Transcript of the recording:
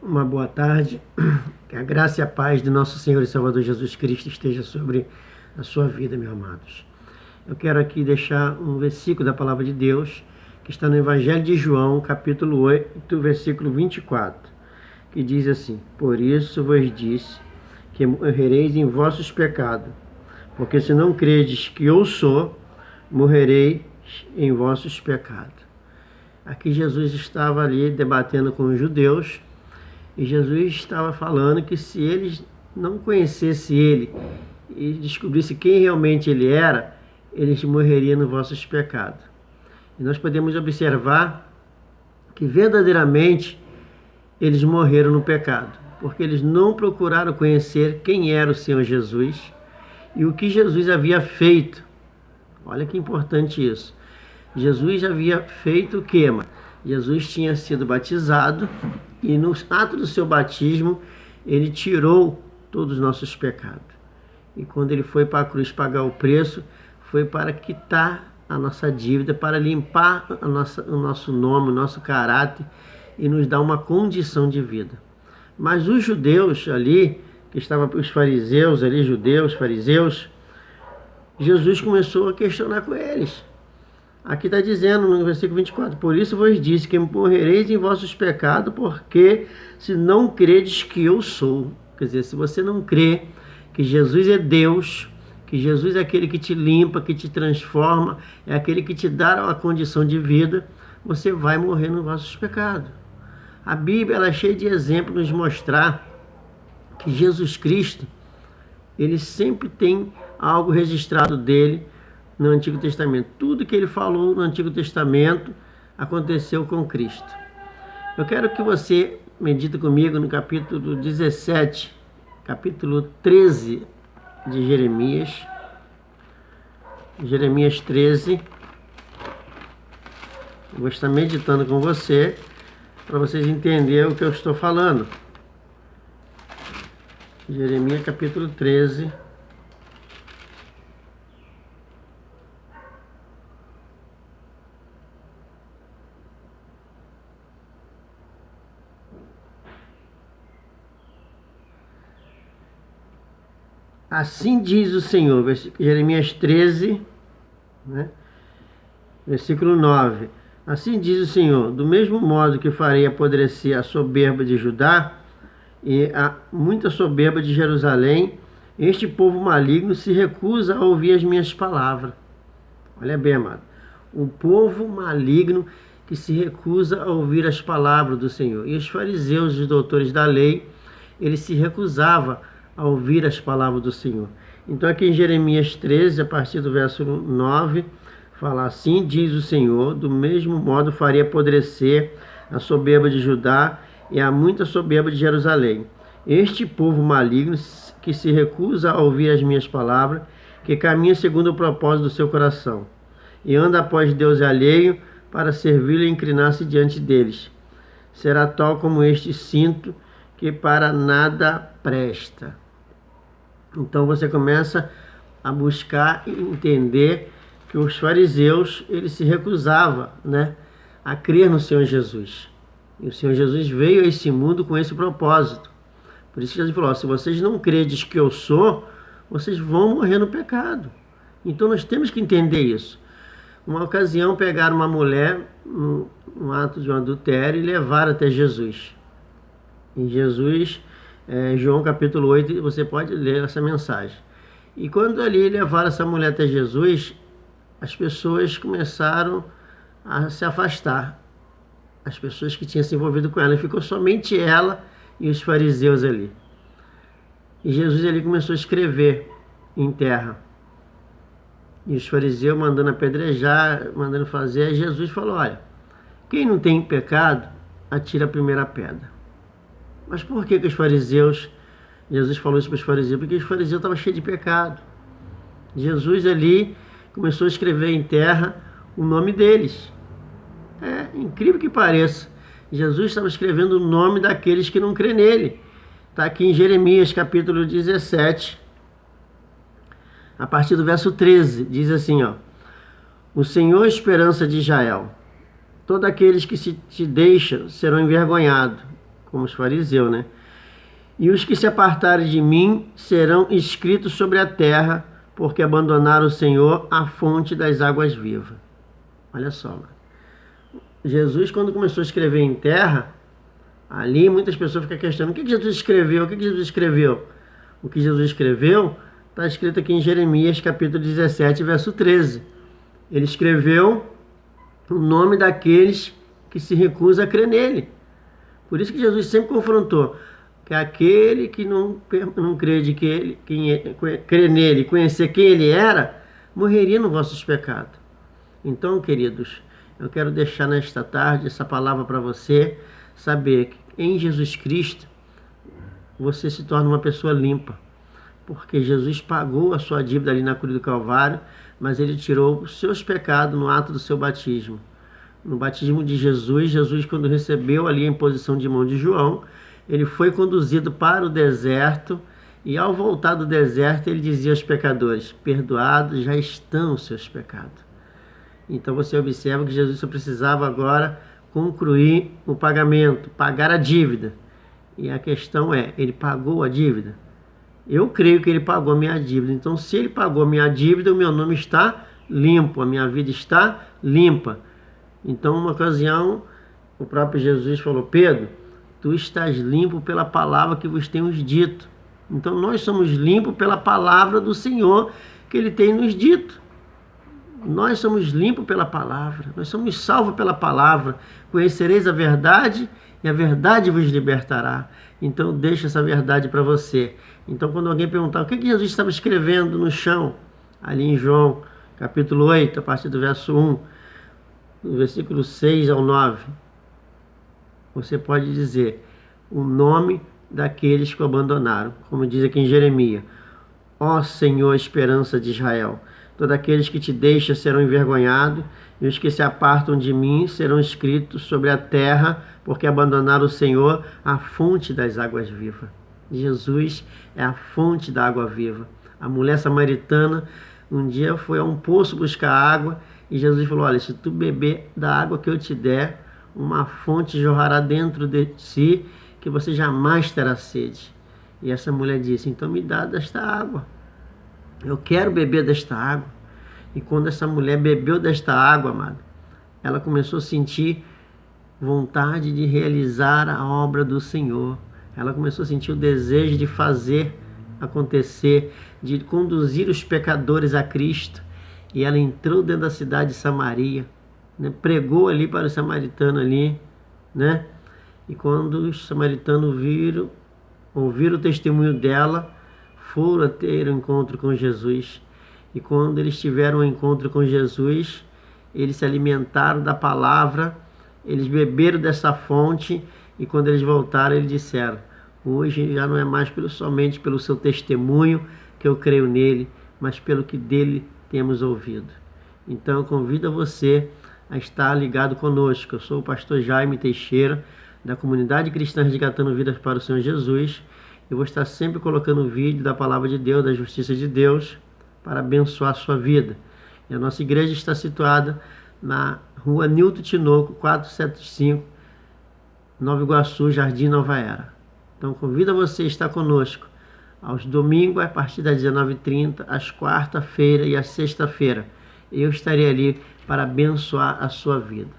Uma boa tarde, que a graça e a paz de nosso Senhor e Salvador Jesus Cristo esteja sobre a sua vida, meus amados. Eu quero aqui deixar um versículo da Palavra de Deus, que está no Evangelho de João, capítulo 8, versículo 24, que diz assim: Por isso vos disse que morrereis em vossos pecados, porque se não credes que eu sou, morrereis em vossos pecados. Aqui Jesus estava ali debatendo com os judeus, e Jesus estava falando que se eles não conhecessem ele e descobrissem quem realmente ele era, eles morreriam nos vossos pecados. E nós podemos observar que verdadeiramente eles morreram no pecado, porque eles não procuraram conhecer quem era o Senhor Jesus e o que Jesus havia feito. Olha que importante isso. Jesus havia feito o quê? Jesus tinha sido batizado e no ato do seu batismo ele tirou todos os nossos pecados. E quando ele foi para a cruz pagar o preço, foi para quitar a nossa dívida, para limpar o nosso nome, o nosso caráter e nos dar uma condição de vida. Mas os judeus ali, que estavam os fariseus ali, judeus, fariseus, Jesus começou a questionar com eles. Aqui está dizendo no versículo 24, por isso vos disse que morrereis em vossos pecados, porque se não credes que eu sou. Quer dizer, se você não crê que Jesus é Deus, que Jesus é aquele que te limpa, que te transforma, é aquele que te dá uma condição de vida, você vai morrer nos vossos pecados. A Bíblia ela é cheia de exemplos nos mostrar que Jesus Cristo, ele sempre tem algo registrado dele no Antigo Testamento. Tudo que ele falou no Antigo Testamento aconteceu com Cristo. Eu quero que você medite comigo no capítulo 17, capítulo 13 de Jeremias. Jeremias 13. Eu vou estar meditando com você, para vocês entenderem o que eu estou falando. Jeremias capítulo 13. Assim diz o Senhor, Jeremias 13, né? Versículo 9. Assim diz o Senhor, do mesmo modo que farei apodrecer a soberba de Judá e a muita soberba de Jerusalém, este povo maligno se recusa a ouvir as minhas palavras. Olha bem, amado. Um povo maligno que se recusa a ouvir as palavras do Senhor. E os fariseus, os doutores da lei, eles se recusavam a ouvir as palavras do Senhor. Então aqui em Jeremias 13, a partir do verso 9, fala assim, diz o Senhor, do mesmo modo farei apodrecer a soberba de Judá e a muita soberba de Jerusalém. Este povo maligno que se recusa a ouvir as minhas palavras, que caminha segundo o propósito do seu coração, e anda após Deus alheio para servi-lo e inclinar-se diante deles. Será tal como este cinto que para nada presta. Então você começa a buscar e entender que os fariseus, eles se recusavam, né, a crer no Senhor Jesus. E o Senhor Jesus veio a esse mundo com esse propósito. Por isso que Jesus falou, se vocês não credes que eu sou, vocês vão morrer no pecado. Então nós temos que entender isso. Uma ocasião pegaram uma mulher num ato de um adultério e levaram até Jesus. Em Jesus, João capítulo 8, você pode ler essa mensagem. E quando ali levaram essa mulher até Jesus, as pessoas começaram a se afastar. As pessoas que tinham se envolvido com ela. E ficou somente ela e os fariseus ali. E Jesus ali começou a escrever em terra. E os fariseus mandando apedrejar, mandando fazer. Aí Jesus falou, olha, quem não tem pecado, atira a primeira pedra. Mas por que os fariseus, Jesus falou isso para os fariseus? Porque os fariseus estavam cheios de pecado. Jesus ali começou a escrever em terra o nome deles. É incrível que pareça. Jesus estava escrevendo o nome daqueles que não crê nele. Está aqui em Jeremias capítulo 17, a partir do verso 13, diz assim, ó: O Senhor, esperança de Israel, todos aqueles que se te deixam serão envergonhados como os fariseus, né? E os que se apartarem de mim serão escritos sobre a terra, porque abandonaram o Senhor, a fonte das águas vivas. Olha só, mano. Jesus, quando começou a escrever em terra, ali muitas pessoas ficam questionando: o que Jesus escreveu? O que Jesus escreveu? O que Jesus escreveu está escrito aqui em Jeremias, capítulo 17, verso 13. Ele escreveu o nome daqueles que se recusam a crer nele. Por isso que Jesus sempre confrontou que aquele que não crê de que ele, crê nele, conhecer quem ele era, morreria nos vossos pecados. Então, queridos, eu quero deixar nesta tarde essa palavra para você, saber que em Jesus Cristo você se torna uma pessoa limpa, porque Jesus pagou a sua dívida ali na cruz do Calvário, mas ele tirou os seus pecados no ato do seu batismo. No batismo de Jesus, Jesus, quando recebeu ali a imposição de mão de João, ele foi conduzido para o deserto, e ao voltar do deserto ele dizia aos pecadores: perdoados já estão os seus pecados. Então você observa que Jesus só precisava agora concluir o pagamento, pagar a dívida. E a questão é, ele pagou a dívida? Eu creio que ele pagou a minha dívida. Então, se ele pagou a minha dívida, o meu nome está limpo, a minha vida está limpa. Então, uma ocasião, o próprio Jesus falou: Pedro, tu estás limpo pela palavra que vos tenho dito. Então, nós somos limpos pela palavra do Senhor que ele tem nos dito. Nós somos limpos pela palavra, nós somos salvos pela palavra. Conhecereis a verdade e a verdade vos libertará. Então deixa essa verdade para você. Então quando alguém perguntar o que Jesus estava escrevendo no chão, ali em João capítulo 8, a partir do verso 1, do versículo 6 ao 9, você pode dizer o nome daqueles que o abandonaram, como diz aqui em Jeremias: ó Senhor, esperança de Israel, todos aqueles que te deixam serão envergonhados, e os que se apartam de mim serão escritos sobre a terra, porque abandonaram o Senhor, a fonte das águas vivas. Jesus é a fonte da água viva. A mulher samaritana um dia foi a um poço buscar água, e Jesus falou: olha, se tu beber da água que eu te der, uma fonte jorrará dentro de si, que você jamais terá sede. E essa mulher disse: então me dá desta água. Eu quero beber desta água. E quando essa mulher bebeu desta água, amado, ela começou a sentir vontade de realizar a obra do Senhor. Ela começou a sentir o desejo de fazer acontecer, de conduzir os pecadores a Cristo. E ela entrou dentro da cidade de Samaria, né? Pregou ali para os samaritanos ali, né? E quando os samaritanos ouviram o testemunho dela, foram a ter um encontro com Jesus. E quando eles tiveram um encontro com Jesus, eles se alimentaram da palavra, eles beberam dessa fonte, e quando eles voltaram, eles disseram: hoje já não é mais somente pelo seu testemunho que eu creio nele, mas pelo que dele temos ouvido. Então eu convido você a estar ligado conosco. Eu sou o pastor Jaime Teixeira, da Comunidade Cristã Resgatando Vidas para o Senhor Jesus. Eu vou estar sempre colocando vídeo da palavra de Deus, da justiça de Deus, para abençoar a sua vida. E a nossa igreja está situada na rua Nilton Tinoco, 475, Nova Iguaçu, Jardim Nova Era. Então convido você a estar conosco aos domingos, a partir das 19h30, às quarta-feira e às sexta-feira. Eu estarei ali para abençoar a sua vida.